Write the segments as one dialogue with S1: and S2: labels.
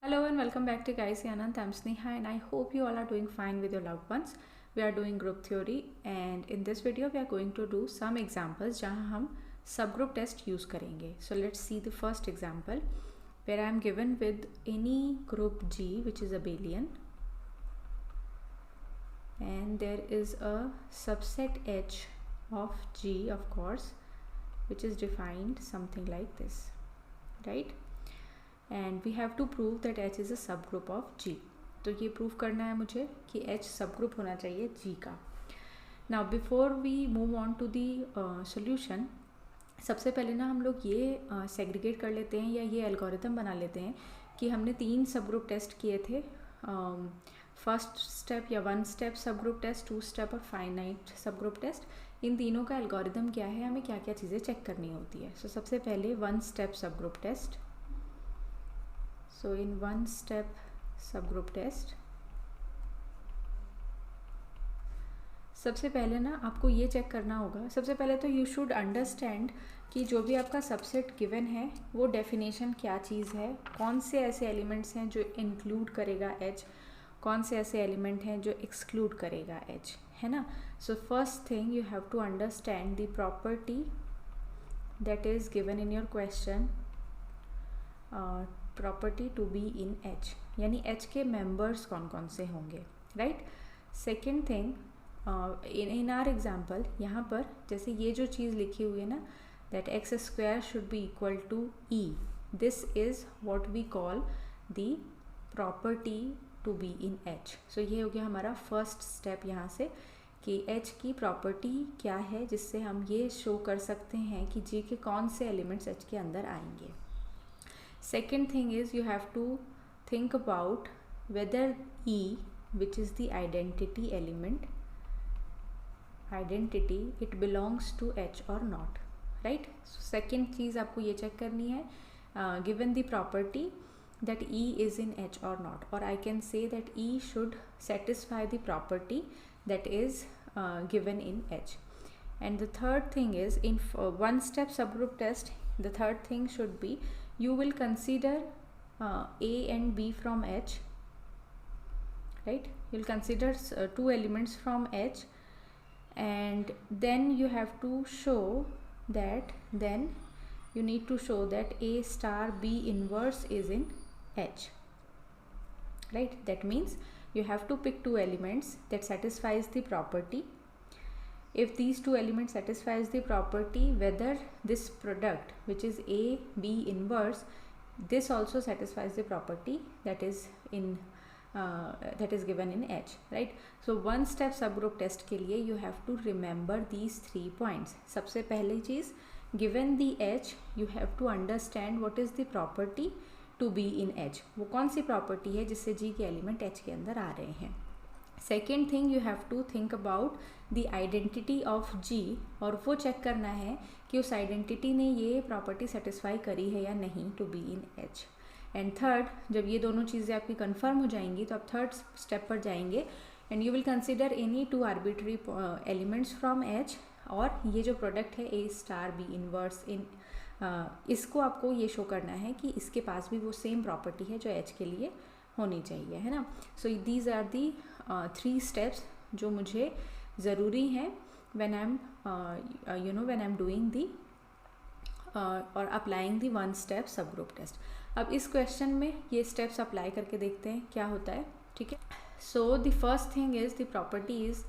S1: Hello and welcome back to Guys Anand. I'm Sneha and I hope you all are doing fine with your loved ones. We are doing group theory and in this video we are going to do some examples जहाँ हम subgroup test use करेंगे. So let's see the first example where I am given with any group G which is abelian and there is a subset H of G of course which is defined something like this, right? And we have to prove that H is a subgroup of G. तो ये prove करना है मुझे कि H सब group होना चाहिए G का. Now before we move on to the solution, सबसे पहले ना हम लोग ये सेग्रीगेट कर लेते हैं या ये एल्गोरिथम बना लेते हैं कि हमने 3 सब ग्रुप टेस्ट किए थे. फर्स्ट स्टेप या 1 step subgroup test, 2 step और फाइनाइट सब ग्रुप टेस्ट. इन तीनों का एल्गोरिथम क्या है, हमें क्या क्या चीज़ें चेक करनी होती है. सो सबसे पहले 1 step subgroup test. So in 1 step subgroup test, सबसे पहले ना आपको ये चेक करना होगा. सबसे पहले तो यू शुड अंडरस्टैंड कि जो भी आपका सबसेट गिवन है वो डेफिनेशन क्या चीज़ है, कौन से ऐसे एलिमेंट्स हैं जो इंक्लूड करेगा H, कौन से ऐसे एलिमेंट हैं जो एक्सक्लूड करेगा H, है ना. So first thing you have to understand the property that is given in your question, property to be in H, यानी H के मेंबर्स कौन कौन से होंगे, right. Second thing, in our example यहाँ पर जैसे ये जो चीज़ लिखी हुई है ना, that x square should be equal to E, this is what we call the property to be in H. सो ये हो गया हमारा फर्स्ट स्टेप यहाँ से कि H की प्रॉपर्टी क्या है जिससे हम ये शो कर सकते हैं कि G के कौन से एलिमेंट्स H के अंदर आएंगे. Second thing is you have to think about whether E, which is the identity element, it belongs to H or not, right. So second चीज़ आपको ये check करनी है, given the property that E is in H or not, or I can say that E should satisfy the property that is given in H. And the third thing is in one step subgroup test, the third thing should be you will consider A and B from H, right. You will consider 2 elements from H and then you have to show that, then you need to show that A star B inverse is in H, right. That means you have to pick 2 elements that satisfies the property. If these 2 elements satisfies the property, whether this product which is A B inverse, this also satisfies the property that is in that is given in H, right. So one step subgroup test के लिए you have to remember these 3 points. सबसे पहली चीज़, given the H you have to understand what is the property to be in H. वो कौन सी property है जिससे G के element H के अंदर आ रहे हैं. Second thing you have to think about the identity of G, और वो चेक करना है कि उस आइडेंटिटी ने ये प्रॉपर्टी सेटिस्फाई करी है या नहीं to be in H. And third, जब ये दोनों चीज़ें आपकी कंफर्म हो जाएंगी तो आप थर्ड स्टेप पर जाएंगे and you will consider any 2 arbitrary elements from H, और ये जो प्रोडक्ट है A स्टार B इनवर्स इन, इसको आपको ये शो करना है कि इसके पास भी वो सेम प्रॉपर्टी है जो H के लिए होनी चाहिए, है ना. So these are the 3 steps जो मुझे ज़रूरी हैं when I am doing the और applying the 1 step subgroup test. अब इस क्वेश्चन में ये स्टेप्स अप्लाई करके देखते हैं क्या होता है, ठीक है. So the first thing is the property is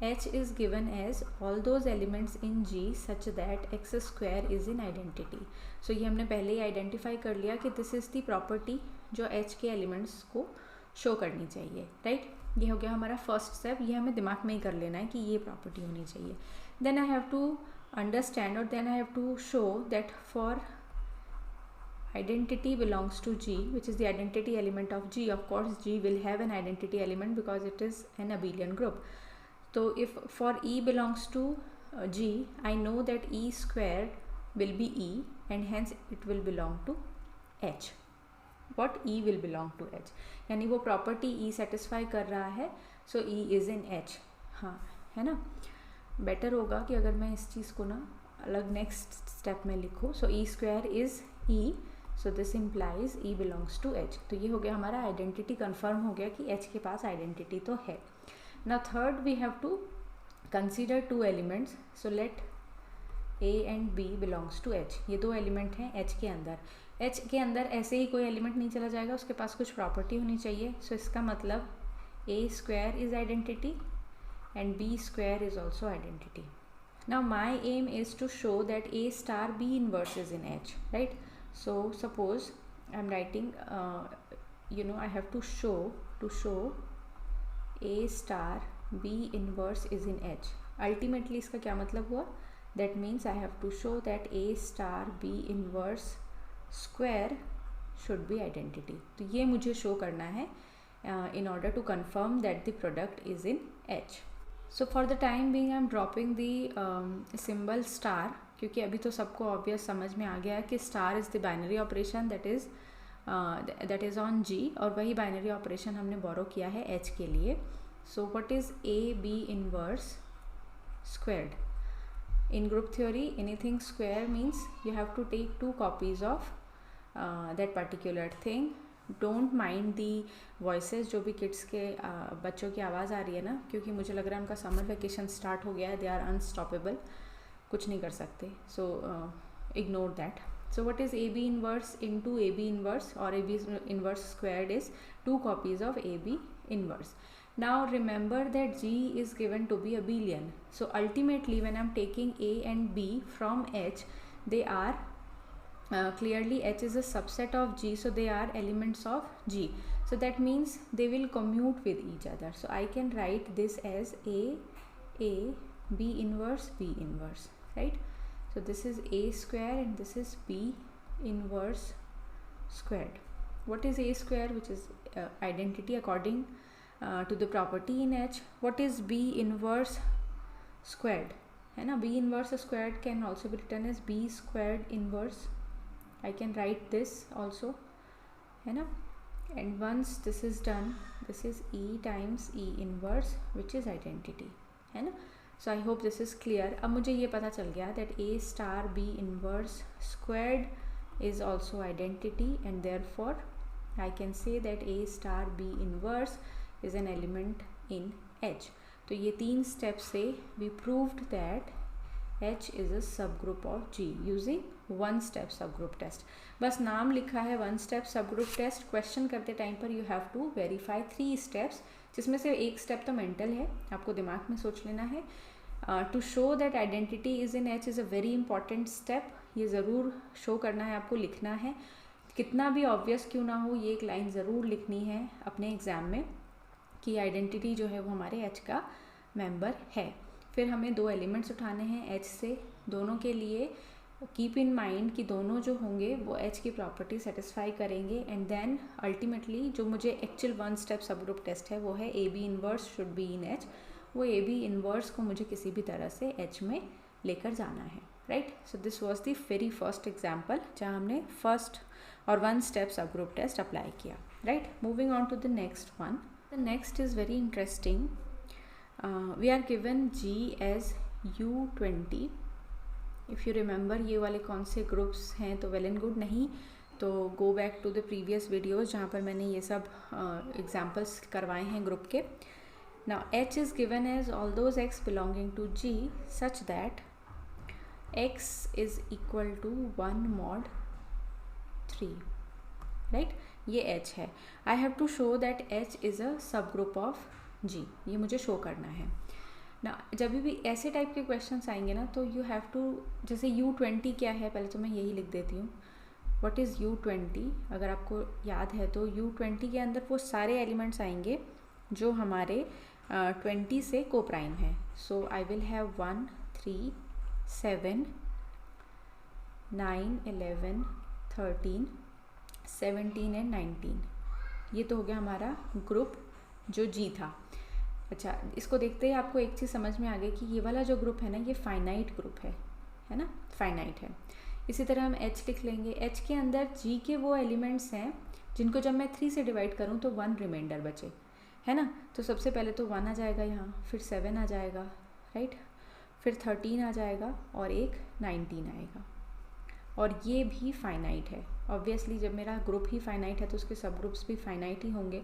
S1: H is given as all those elements in G such that x square is in identity. So ये हमने पहले ही आइडेंटिफाई कर लिया कि दिस इज़ द प्रॉपर्टी जो H के elements को show करनी चाहिए, राइट. ये हो गया हमारा फर्स्ट स्टेप, ये हमें दिमाग में ही कर लेना है कि ये प्रॉपर्टी होनी चाहिए. Then I have to understand और then I have to show that for identity belongs to G, which is the identity element of G. Of course G will have an identity element because it is an abelian group. So if for E belongs to G, I know that E square will be E and hence it will belong to H. What E will belong to H, यानी वो property E satisfy कर रहा है, सो E is in H. हाँ, है ना. Better होगा कि अगर मैं इस चीज़ को ना अलग नेक्स्ट स्टेप में लिखूँ. So E square is E so this implies E belongs to H. तो ये हो गया हमारा आइडेंटिटी कन्फर्म हो गया कि एच के पास आइडेंटिटी तो है। Now third we have to consider two elements. So let A and B belongs to H. ये दो एलिमेंट हैं एच के अंदर। एच के अंदर ऐसे ही कोई एलिमेंट नहीं चला जाएगा, उसके पास कुछ प्रॉपर्टी होनी चाहिए। सो इसका मतलब a square is identity and b square is also identity. Now my aim is to show that a star b inverse is in H, right? So suppose I'm writing I have to show a star b inverse is in H. Ultimately इसका क्या मतलब हुआ? That means I have to show that a star b inverse square should be identity. तो ये मुझे show करना है in order to confirm that the product is in H. So for the time being I am dropping the symbol star, क्योंकि अभी तो सबको obvious समझ में आ गया है कि star is the binary operation that is on G, और वही binary operation हमने borrow किया है H के लिए. So what is A B inverse squared? In group theory anything square means you have to take 2 copies of that particular thing. Don't mind the voices, जो भी kids के बच्चों की आवाज़ आ रही है ना, क्योंकि मुझे लग रहा है उनका समर वेकेशन स्टार्ट हो गया है, दे आर अनस्टॉपेबल, कुछ नहीं कर सकते. So ignore that. So what is a B inverse into a B inverse और a B inverse squared is 2 copies of a B inverse. Now remember that G is given to be abelian. So ultimately when I'm taking A and B from H, they are clearly H is a subset of G, so they are elements of G. So that means they will commute with each other. So I can write this as A, B inverse, B inverse, right? So this is A square and this is B inverse squared. What is A square? Which is identity according to the property in H. What is B inverse squared? है ना, B inverse squared can also be written as B squared inverse. I can write this also, है ना. And once this is done, this is E times E inverse, which is identity, है ना. So I hope this is clear. अब मुझे ये पता चल गया that A star B inverse squared is also identity, and therefore I can say that A star B inverse is an element in H. तो ये 3 steps से we proved that H is a subgroup of G using one step subgroup test. बस नाम लिखा है one step subgroup test. Question करते time पर you have to verify 3 steps, जिसमें से एक step तो mental है, आपको दिमाग में सोच लेना है. To show that identity is in H is a very important step. ये ज़रूर शो करना है, आपको लिखना है, कितना भी obvious क्यों ना हो, ये एक लाइन ज़रूर लिखनी है अपने एग्ज़ाम में कि आइडेंटिटी जो है वो हमारे H का मेंबर है. फिर हमें 2 एलिमेंट्स उठाने हैं H से. दोनों के लिए कीप इन माइंड कि दोनों जो होंगे वो H की प्रॉपर्टी सेटिस्फाई करेंगे. एंड देन अल्टीमेटली जो मुझे एक्चुअल 1 स्टेप सबग्रुप टेस्ट है वो है A B inverse should be in H. वो ए बी इनवर्स को मुझे किसी भी तरह से H में लेकर जाना है, right. So this was the very first example जहाँ हमने फर्स्ट और 1 स्टेप सबग्रुप टेस्ट अप्लाई किया, right. Moving on to the next one. The next is very interesting. We are given G as U20. If you remember ये वाले कौन से groups हैं तो वेल एंड गुड, नहीं तो go back to the previous videos जहाँ पर मैंने ये सब एग्जाम्पल्स करवाए हैं ग्रुप के. Now H is given as all those X belonging to G such that X is equal to 1 mod 3, right. ये H है. I have to show that H is a subgroup of G. ये मुझे show करना है ना. जब भी ऐसे टाइप के क्वेश्चंस आएंगे ना तो यू हैव टू, जैसे U20 क्या है, पहले तो मैं यही लिख देती हूँ. What is U20? अगर आपको याद है तो U20 के अंदर वो सारे एलिमेंट्स आएंगे जो हमारे 20 से को प्राइम है. सो आई विल हैव 1 3 7 9 11 13 17 एंड 19. ये तो हो गया हमारा ग्रुप जो G था. अच्छा, इसको देखते ही आपको एक चीज़ समझ में आ गई कि ये वाला जो ग्रुप है ना ये फाइनाइट ग्रुप है ना, फाइनाइट है. इसी तरह हम H लिख लेंगे. H के अंदर G के वो एलिमेंट्स हैं जिनको जब मैं 3 से डिवाइड करूँ तो 1 रिमाइंडर बचे, है ना. तो सबसे पहले तो 1 आ जाएगा यहाँ, फिर 7 आ जाएगा, राइट, फिर 13 आ जाएगा और एक 19 आएगा. और ये भी फाइनाइट है। ऑब्वियसली जब मेरा ग्रुप ही फाइनाइट है तो उसके सब ग्रुप्स भी फाइनाइट ही होंगे।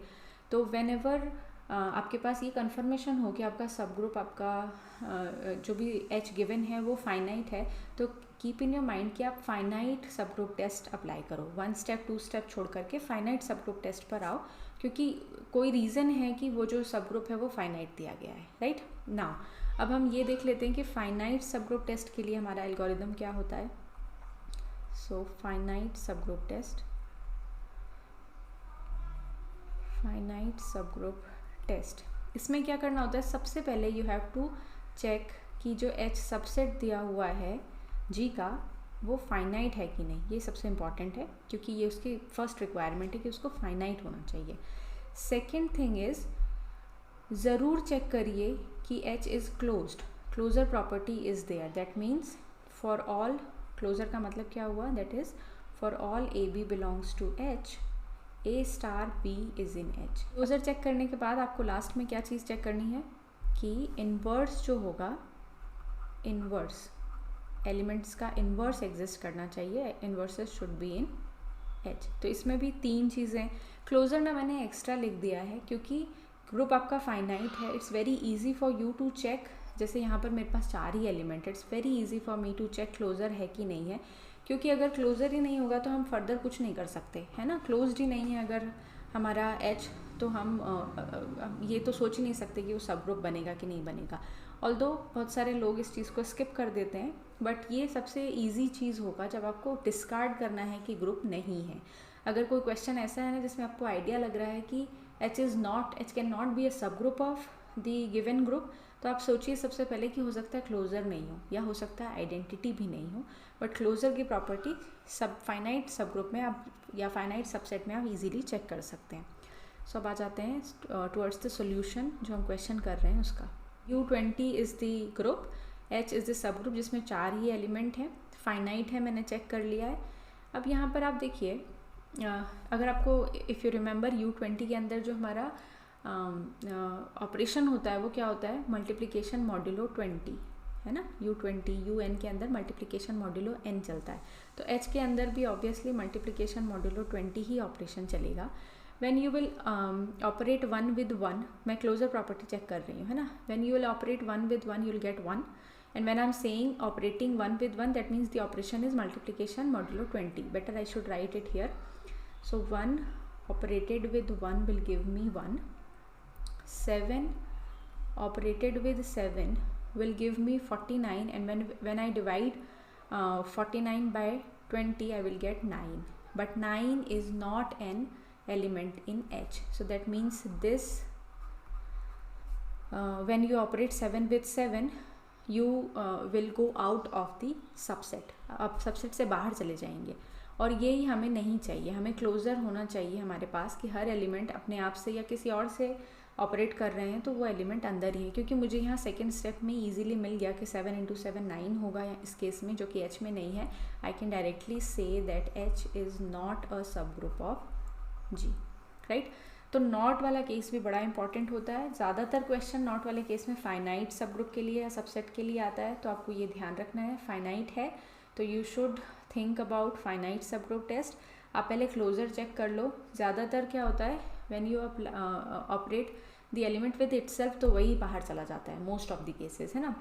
S1: तो वेन एवर आपके पास ये कन्फर्मेशन हो कि आपका सब ग्रुप, आपका जो भी एच गिवन है वो फाइनाइट है, तो कीप इन योर माइंड कि आप finite subgroup test apply करो। 1 स्टेप 2 स्टेप छोड़ करके फाइनाइट सब ग्रुप टेस्ट पर आओ, क्योंकि कोई रीज़न है कि वो जो सब ग्रुप है वो फाइनाइट दिया गया है, राइट। नाउ अब हम ये देख लेते हैं कि फाइनाइट सब ग्रुप टेस्ट के लिए हमारा एल्गोरिदम क्या होता है। So finite subgroup test, finite subgroup test, इसमें क्या करना होता है, सबसे पहले यू हैव टू चेक कि जो एच सबसेट दिया हुआ है जी का वो फाइनाइट है कि नहीं। ये सबसे इम्पॉर्टेंट है, क्योंकि ये उसकी फर्स्ट रिक्वायरमेंट है कि उसको फाइनाइट होना चाहिए। सेकेंड थिंग इज़, ज़रूर चेक करिए कि H is closed, closure property is there. That means for all, closure का मतलब क्या हुआ, that is for all A B belongs to H, A star B is in H. Closure check करने के बाद आपको लास्ट में क्या चीज़ चेक करनी है कि इन्वर्स जो होगा, इन्वर्स एलिमेंट्स का इन्वर्स एग्जिस्ट करना चाहिए, inverses should be in H. तो इसमें भी 3 चीज़ें, क्लोजर ना मैंने एक्स्ट्रा लिख दिया है क्योंकि ग्रुप आपका फाइनाइट है। It's very easy for you to check, जैसे यहाँ पर मेरे पास 4 ही एलिमेंट है, it's very easy for me to check closure है कि नहीं है, क्योंकि अगर क्लोजर ही नहीं होगा तो हम फर्दर कुछ नहीं कर सकते, है ना। क्लोज्ड ही नहीं है अगर हमारा एच, तो हम ये तो सोच ही नहीं सकते कि वो सब ग्रुप बनेगा कि नहीं बनेगा। ऑल्दो बहुत सारे लोग इस चीज़ को स्किप कर देते हैं, बट ये सबसे ईजी चीज़ होगा जब आपको डिस्कार्ड करना है कि ग्रुप नहीं है। अगर कोई क्वेश्चन ऐसा है ना जिसमें आपको आइडिया लग रहा है कि H cannot be a subgroup of the given group, तो आप सोचिए सबसे पहले कि हो सकता है क्लोजर नहीं हो, या हो सकता है आइडेंटिटी भी नहीं हो, बट क्लोजर की प्रॉपर्टी सब फाइनाइट सब ग्रुप में आप या फाइनाइट सबसेट में आप इजीली चेक कर सकते हैं। सो अब आ जाते हैं टुवर्ड्स द सॉल्यूशन जो हम क्वेश्चन कर रहे हैं उसका। U20 is the group, H is the sub group जिसमें 4 ही एलिमेंट हैं, फाइनाइट है, मैंने चेक कर लिया है। अब यहाँ पर आप देखिए, अगर आपको इफ़ यू रिमेंबर U20 के अंदर जो हमारा ऑपरेशन होता है वो क्या होता है, मल्टीप्लिकेशन मॉड्यूलो 20, है ना। U20 UN के अंदर मल्टीप्लिकेशन मॉड्यूलो n चलता है, तो H के अंदर भी ऑब्वियसली मल्टीप्लिकेशन मॉड्यूलो 20 ही ऑपरेशन चलेगा। When you will operate 1 with 1, मैं क्लोजर प्रॉपर्टी चेक कर रही हूँ, है ना। When you will operate 1 with 1, you will get 1, and when I'm saying operating 1 with 1, that means the operation is multiplication modulo 20. Better I should write it here. So 1 operated with 1 will give me 1. 7 operated with 7 will give me 49, and when I divide 49 by 20, I will get 9. But 9 is not an element in H, so that means this when you operate 7 with 7, you will go out of the subset, आप subset से बाहर चले जाएंगे, और यही हमें नहीं चाहिए। हमें क्लोजर होना चाहिए हमारे पास कि हर एलिमेंट अपने आप से या किसी और से ऑपरेट कर रहे हैं तो वो एलिमेंट अंदर ही है, क्योंकि मुझे यहाँ सेकेंड स्टेप में ईजिली मिल गया कि 7 × 7 9 होगा इस केस में, जो कि H में नहीं है। I can directly say that H is not a subgroup of G, right. तो नॉट वाला केस भी बड़ा इंपॉर्टेंट होता है। ज़्यादातर क्वेश्चन नॉट वाले केस में फाइनाइट सब ग्रुप के लिए या सबसेट के लिए आता है, तो आपको ये ध्यान रखना है। फाइनाइट है तो you should think about finite subgroup test. आप पहले क्लोजर चेक कर लो। ज़्यादातर क्या होता है, when you operate the element with itself, तो वही बाहर चला जाता है मोस्ट ऑफ द केसेस, है ना।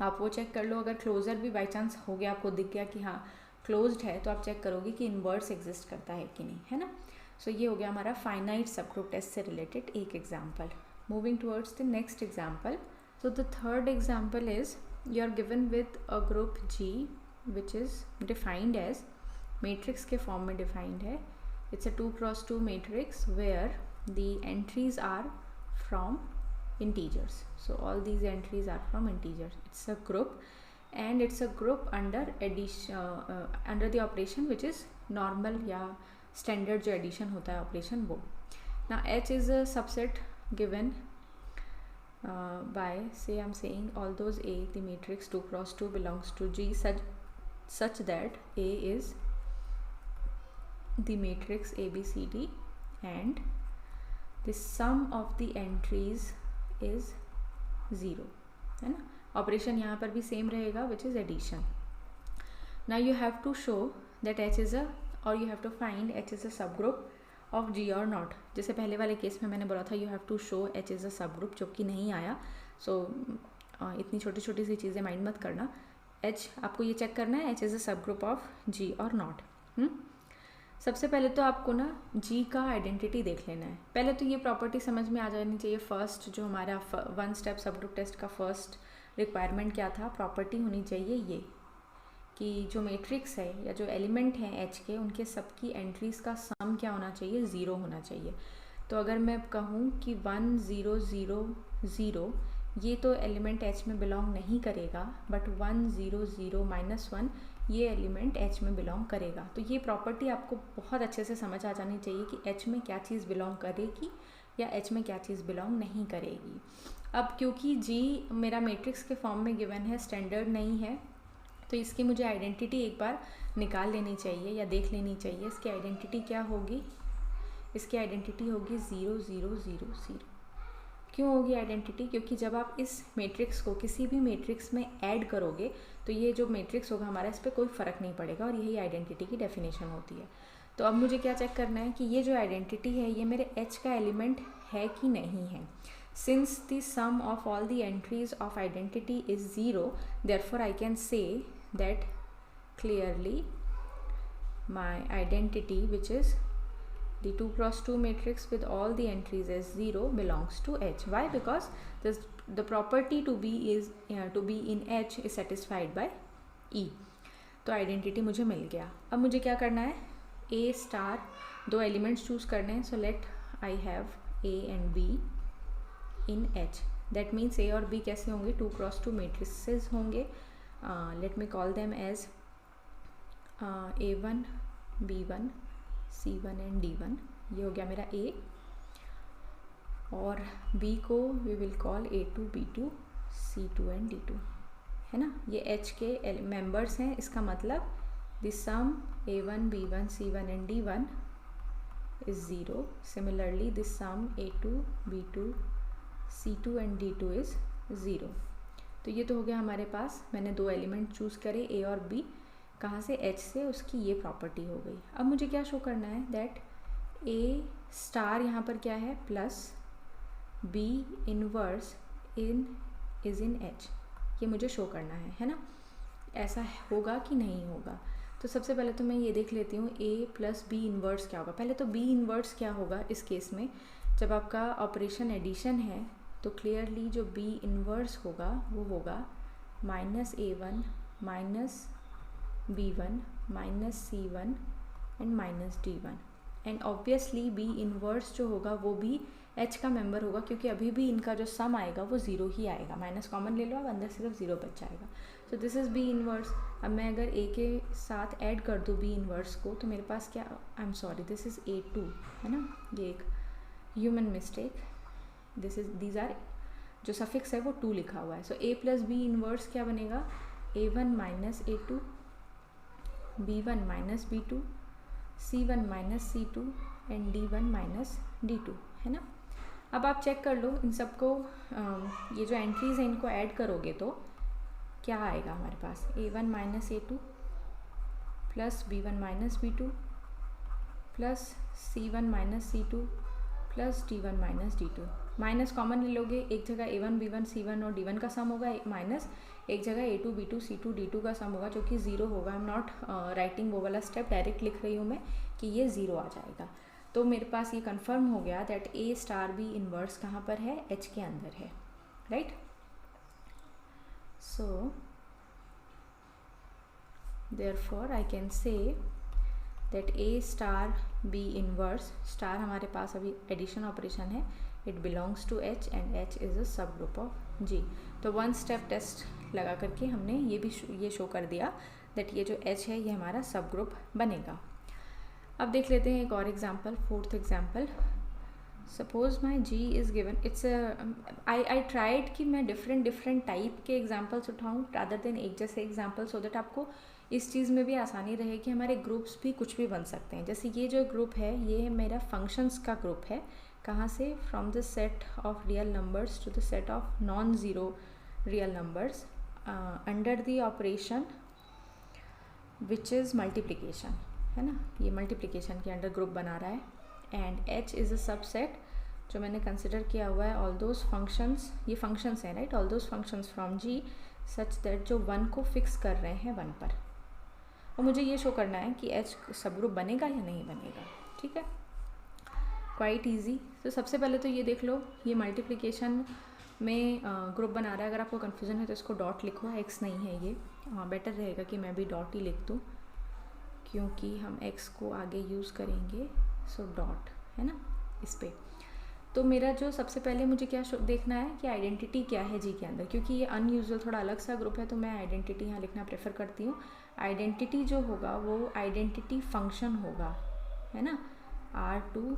S1: आप वो चेक कर लो। अगर क्लोजर भी बाई चांस हो गया, आपको दिख गया कि हाँ क्लोज्ड है, तो आप चेक करोगे कि इन्वर्स एग्जिस्ट करता है कि नहीं, है ना। सो ये हो गया हमारा फाइनाइट सब ग्रुप टेस्ट से रिलेटेड एक example. Moving towards the next example. So the third example is you are given with a group G which is defined as, matrix के फॉर्म में डिफाइंड है। It's a 2 × 2 matrix where the entries are from integers. So all these entries are from integers. It's a group, and it's a group under addition under the operation which is normal या standard जो addition होता है operation वो. Now H is a subset given by, say I'm saying all those A, the matrix 2 × 2 belongs to G such that A is the matrix ABCD and the sum of the entries is 0, है ना। Operation यहाँ पर भी same रहेगा which is addition. Now you have to show that H is a, or you have to find H is a subgroup of G or not. जैसे पहले वाले case में मैंने बोला था you have to show H is a subgroup, जो कि नहीं आया. So इतनी छोटी छोटी सी चीज़ें माइंड मत करना. H आपको ये चेक करना है H is a subgroup of G or not. सबसे पहले तो आपको ना G का आइडेंटिटी देख लेना है. पहले तो ये प्रॉपर्टी समझ में आ जानी चाहिए. फर्स्ट जो हमारा वन स्टेप सबग्रुप टेस्ट का फर्स्ट रिक्वायरमेंट क्या था, प्रॉपर्टी होनी चाहिए ये कि जो मैट्रिक्स है या जो एलिमेंट हैं H के, उनके सबकी एंट्रीज़ का सम क्या होना चाहिए, 0 होना चाहिए. तो अगर मैं कहूँ कि 1 0 0 0, ये तो एलिमेंट H में बिलोंग नहीं करेगा, बट 1 0 0 -1 ये एलिमेंट H में बिलोंग करेगा. तो ये प्रॉपर्टी आपको बहुत अच्छे से समझ आ जानी चाहिए कि H में क्या चीज़ बिलोंग करेगी या H में क्या चीज़ बिलोंग नहीं करेगी. अब क्योंकि G मेरा मैट्रिक्स के फॉर्म में गिवन है, स्टैंडर्ड नहीं है, तो इसकी मुझे आइडेंटिटी एक बार निकाल लेनी चाहिए या देख लेनी चाहिए. इसकी आइडेंटिटी क्या होगी, इसकी आइडेंटिटी होगी 0 0 0 0. क्यों होगी आइडेंटिटी, क्योंकि जब आप इस मैट्रिक्स को किसी भी मैट्रिक्स में ऐड करोगे तो ये जो मैट्रिक्स होगा हमारा, इस पर कोई फ़र्क नहीं पड़ेगा, और यही आइडेंटिटी की डेफिनेशन होती है. तो अब मुझे क्या चेक करना है कि ये जो आइडेंटिटी है ये मेरे H का एलिमेंट है कि नहीं है. Since the sum of all the entries of identity is 0, therefore I can say that clearly my identity, which is the 2 cross 2 matrix with all the entries as 0, belongs to H. Why? Because the property to be in H is satisfied by E. तो identity मुझे मिल गया. अब मुझे क्या करना है, A star, दो elements choose करने हैं. So let I have A and B in H. That means A और B कैसे होंगे, 2 cross 2 matrices होंगे. Let me call them as A1, B1, C1 and D1. ये हो गया मेरा A, और B को we will call A2, B2, C2 and D2, है ना. ये H के मेंबर्स हैं. इसका मतलब the sum A1, B1, C1 and D1 is 0. Similarly the sum A2, B2, C2 and D2 is 0. तो ये तो हो गया हमारे पास. मैंने दो एलिमेंट चूज़ करे A और B. कहाँ से, H से. उसकी ये प्रॉपर्टी हो गई. अब मुझे क्या शो करना है, दैट A स्टार यहाँ पर क्या है, plus B inverse is in H. ये मुझे शो करना है ना. ऐसा होगा कि नहीं होगा. तो सबसे पहले तो मैं ये देख लेती हूँ A प्लस B इनवर्स क्या होगा. पहले तो B इनवर्स क्या होगा इस केस में, जब आपका ऑपरेशन एडिशन है तो क्लियरली जो B इनवर्स होगा वो होगा -A1 minus B1 minus C1 and minus D1. And obviously B inverse जो होगा वो भी H का मेंबर होगा, क्योंकि अभी भी इनका जो सम आएगा वो 0 ही आएगा. माइनस कॉमन ले लो, अब अंदर सिर्फ 0 बच जाएगा. सो दिस इज़ B इनवर्स. अब मैं अगर A के साथ ऐड कर दूँ B इनवर्स को, तो मेरे पास क्या, I am sorry, this is A2, है ना. ये एक ह्यूमन मिस्टेक. दीज आर, जो सफिक्स है वो 2 लिखा हुआ है. सो A प्लस B इनवर्स क्या बनेगा, A1 minus A2, B1 minus B2, C1 minus C2 and D1 minus D2, है ना. अब आप चेक कर लो इन सबको, ये जो एंट्रीज़ हैं इनको ऐड करोगे तो क्या आएगा हमारे पास, A1 minus A2 plus B1 minus B2 plus C1 minus C2 plus D1 minus D2. Minus common ले लोगे, एक जगह A1 B1 C1 और D1 का सम होगा, माइनस एक जगह A2 B2 C2 D2 का सम होगा, जो कि 0 होगा. आई एम नॉट राइटिंग वो वाला स्टेप, डायरेक्ट लिख रही हूँ मैं कि ये 0 आ जाएगा. तो मेरे पास ये कंफर्म हो गया that A star B inverse कहाँ पर है, H के अंदर है, right. So therefore I can say that A star B inverse, star हमारे पास अभी एडिशन ऑपरेशन है, it belongs to H and H is a subgroup of G. तो वन स्टेप टेस्ट लगा करके हमने ये भी ये शो कर दिया दैट ये जो H है ये हमारा सब ग्रुप बनेगा. अब देख लेते हैं एक और example, fourth example. Suppose my G is given, it's I tried कि मैं डिफरेंट टाइप के एग्जाम्पल्स उठाऊँ रादर देन एक जैसे एग्जाम्पल, सो दैट आपको इस चीज़ में भी आसानी रहे कि हमारे ग्रुप्स भी कुछ भी बन सकते हैं. जैसे ये जो ग्रुप है ये मेरा फंक्शंस का ग्रुप है. कहाँ से, from the set of real numbers to the set of non zero real numbers under the operation which is multiplication, है ना, ये मल्टीप्लिकेशन के अंडर ग्रुप बना रहा है. And H is a subset जो मैंने कंसिडर किया हुआ है ऑल दोज फंक्शंस, ये फंक्शंस हैं right, all those functions from G such that जो 1 को फिक्स कर रहे हैं 1 पर. और मुझे ये शो करना है कि H सब ग्रुप बनेगा या नहीं बनेगा. ठीक है, क्वाइट ईजी. तो सबसे पहले तो ये देख लो, ये मल्टीप्लिकेशन में ग्रुप बना रहा है. अगर आपको कन्फ्यूज़न है तो इसको डॉट लिखो, x नहीं है ये. बेटर रहेगा कि मैं भी डॉट ही लिख दूँ क्योंकि हम x को आगे यूज़ करेंगे. सो डॉट, है ना, इस पर. तो मेरा जो सबसे पहले मुझे क्या देखना है कि आइडेंटिटी क्या है जी के अंदर, क्योंकि ये अनयूजुअल थोड़ा अलग सा ग्रुप है तो मैं आइडेंटिटी यहाँ लिखना प्रेफर करती हूँ. आइडेंटिटी जो होगा वो आइडेंटिटी फंक्शन होगा, है ना, R2,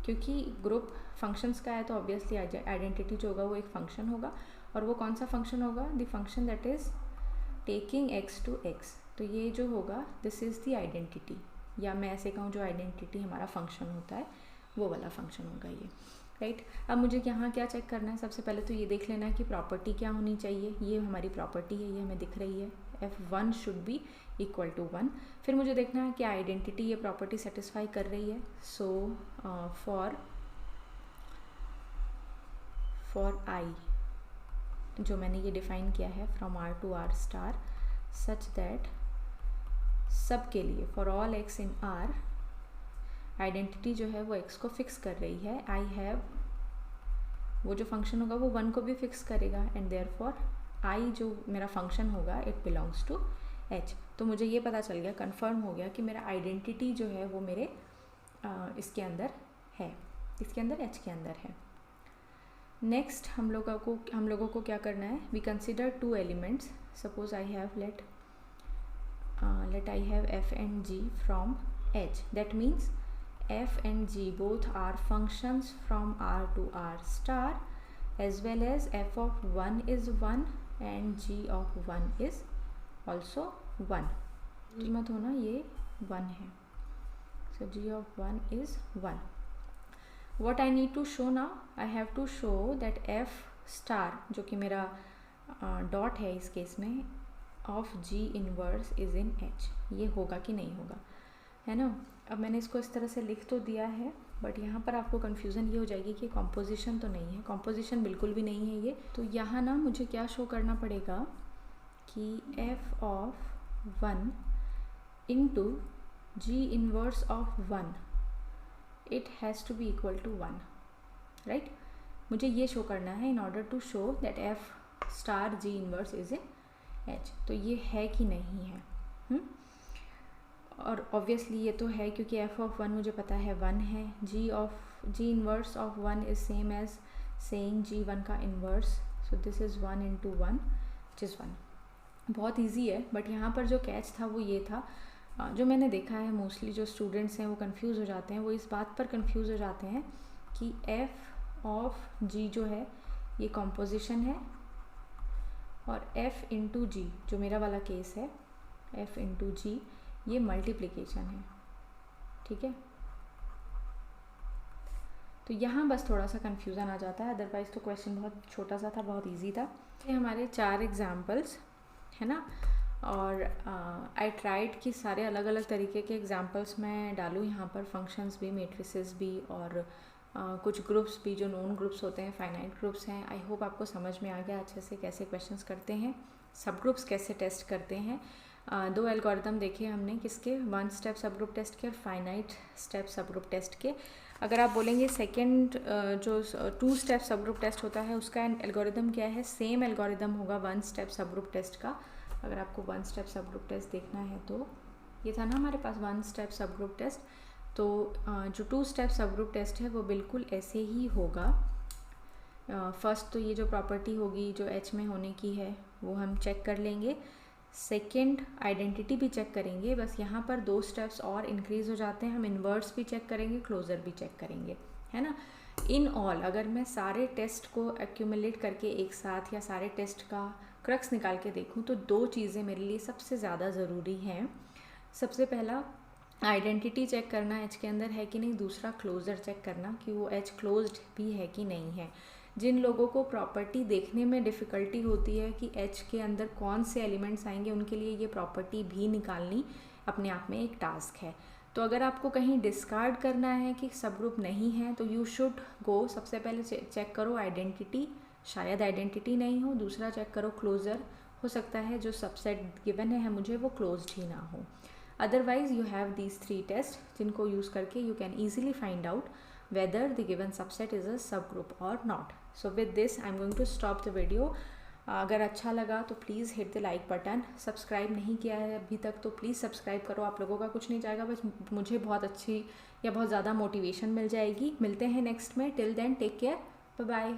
S1: क्योंकि ग्रुप फंक्शंस का है तो ऑब्वियसली आइडेंटिटी जो होगा वो एक फंक्शन होगा. और वो कौन सा फंक्शन होगा? The function that is taking x to x. तो ये जो होगा दिस इज़ द आइडेंटिटी, या मैं ऐसे कहूँ जो आइडेंटिटी हमारा फंक्शन होता है वो वाला फंक्शन होगा ये, राइट. अब मुझे यहाँ क्या चेक करना है? सबसे पहले तो ये देख लेना है कि प्रॉपर्टी क्या होनी चाहिए. ये हमारी प्रॉपर्टी है, ये हमें दिख रही है, f1 should be equal to 1. फिर मुझे देखना है कि आइडेंटिटी ये प्रॉपर्टी सेटिस्फाई कर रही है. सो फॉर i जो मैंने ये डिफाइन किया है from R to R star such that सब के लिए for all x in R identity जो है वो x को फिक्स कर रही है. आई हैव, वो जो फंक्शन होगा वो 1 को भी फिक्स करेगा एंड देयरफॉर आई जो मेरा फंक्शन होगा इट बिलोंग्स टू H. तो मुझे ये पता चल गया, कंफर्म हो गया कि मेरा आइडेंटिटी जो है वो मेरे इसके अंदर है, इसके अंदर H के अंदर है. नेक्स्ट हम लोगों को क्या करना है? We consider 2 elements. Suppose I have let I have f and g from H. That means f and g both are functions from R to R star, as well as f of 1 is 1 and g of 1 is also 1. मत होना, ये 1 है. So g of 1 is 1. What I need to show now? I have to show that f star जो कि मेरा dot है इस case में of g inverse is in H. ये होगा कि नहीं होगा, है ना. अब मैंने इसको इस तरह से लिख तो दिया है, बट यहाँ पर आपको कन्फ्यूज़न ये हो जाएगी कि कॉम्पोजिशन तो नहीं है. कॉम्पोजिशन बिल्कुल भी नहीं है ये. तो यहाँ ना मुझे क्या शो करना पड़ेगा कि f of 1 into g inverse of 1 it has to be equal to 1, right. मुझे ये शो करना है in order to show that f star g inverse is in H. तो ये है कि नहीं है. और ऑब्वियसली ये तो है क्योंकि f ऑफ 1 मुझे पता है 1 है. g inverse of 1 is same as saying g1 का inverse. So this is 1 into 1 which is 1. बहुत ईजी है, बट यहाँ पर जो कैच था वो ये था, जो मैंने देखा है मोस्टली जो स्टूडेंट्स हैं वो कंफ्यूज हो जाते हैं. वो इस बात पर कंफ्यूज हो जाते हैं कि f ऑफ g जो है ये कॉम्पोजिशन है और f इंटू जी जो मेरा वाला केस है, f इंटू जी ये मल्टीप्लिकेशन है. ठीक है, तो यहाँ बस थोड़ा सा कन्फ्यूज़न आ जाता है, अदरवाइज़ तो क्वेश्चन बहुत छोटा सा था, बहुत इजी था. ये हमारे 4 एग्जाम्पल्स है ना. और आई ट्राइड कि सारे अलग अलग तरीके के एग्जाम्पल्स मैं डालूँ यहाँ पर, फंक्शंस भी, मेट्रिसेस भी, और कुछ ग्रुप्स भी जो नोन ग्रुप्स होते हैं, फाइनाइट ग्रुप्स हैं. आई होप आपको समझ में आ गया अच्छे से कैसे क्वेश्चंस करते हैं, सब ग्रुप्स कैसे टेस्ट करते हैं. 2 एल्गोरिदम देखे हमने, किसके? 1 स्टेप सब ग्रुप टेस्ट के और finite step subgroup test के. अगर आप बोलेंगे सेकेंड जो 2 स्टेप सब ग्रुप टेस्ट होता है उसका एल्गोरिदम क्या है? सेम एल्गोरिदम होगा 1 स्टेप सब ग्रुप टेस्ट का. अगर आपको 1 स्टेप सब ग्रुप टेस्ट देखना है तो ये था ना हमारे पास 1 स्टेप सब ग्रुप टेस्ट. तो जो 2 स्टेप सब ग्रुप टेस्ट है वो बिल्कुल ऐसे ही होगा. फर्स्ट तो ये जो प्रॉपर्टी होगी जो H में होने की है वो हम चेक कर लेंगे. सेकंड आइडेंटिटी भी चेक करेंगे, बस यहाँ पर 2 स्टेप्स और इंक्रीज़ हो जाते हैं. हम इन्वर्स भी चेक करेंगे, क्लोजर भी चेक करेंगे, है ना. इन ऑल अगर मैं सारे टेस्ट को एक्यूमुलेट करके एक साथ या सारे टेस्ट का क्रक्स निकाल के देखूँ तो 2 चीज़ें मेरे लिए सबसे ज़्यादा ज़रूरी हैं. सबसे पहला आइडेंटिटी चेक करना H के अंदर है कि नहीं. दूसरा क्लोजर चेक करना कि वो H क्लोज्ड भी है कि नहीं है. जिन लोगों को प्रॉपर्टी देखने में डिफ़िकल्टी होती है कि H के अंदर कौन से एलिमेंट्स आएंगे, उनके लिए ये प्रॉपर्टी भी निकालनी अपने आप में एक टास्क है। तो अगर आपको कहीं डिस्कार्ड करना है कि सब ग्रुप नहीं है तो यू शुड गो, सबसे पहले चेक करो आइडेंटिटी, शायद आइडेंटिटी नहीं हो। दूसरा चेक करो क्लोजर, हो सकता है जो सबसेट गिवन है मुझे वो क्लोज्ड ही ना हो। Otherwise you have these 3 test जिनको यूज़ करके you can easily find out whether the given subset is a subgroup or not. So with this I'm going to stop the video. अगर अच्छा लगा तो please hit the like button. Subscribe नहीं किया है अभी तक तो प्लीज़ सब्सक्राइब करो। आप लोगों का कुछ नहीं जाएगा, बस मुझे बहुत अच्छी या बहुत ज़्यादा मोटिवेशन मिल जाएगी। मिलते हैं नेक्स्ट में, till then take care, bye bye.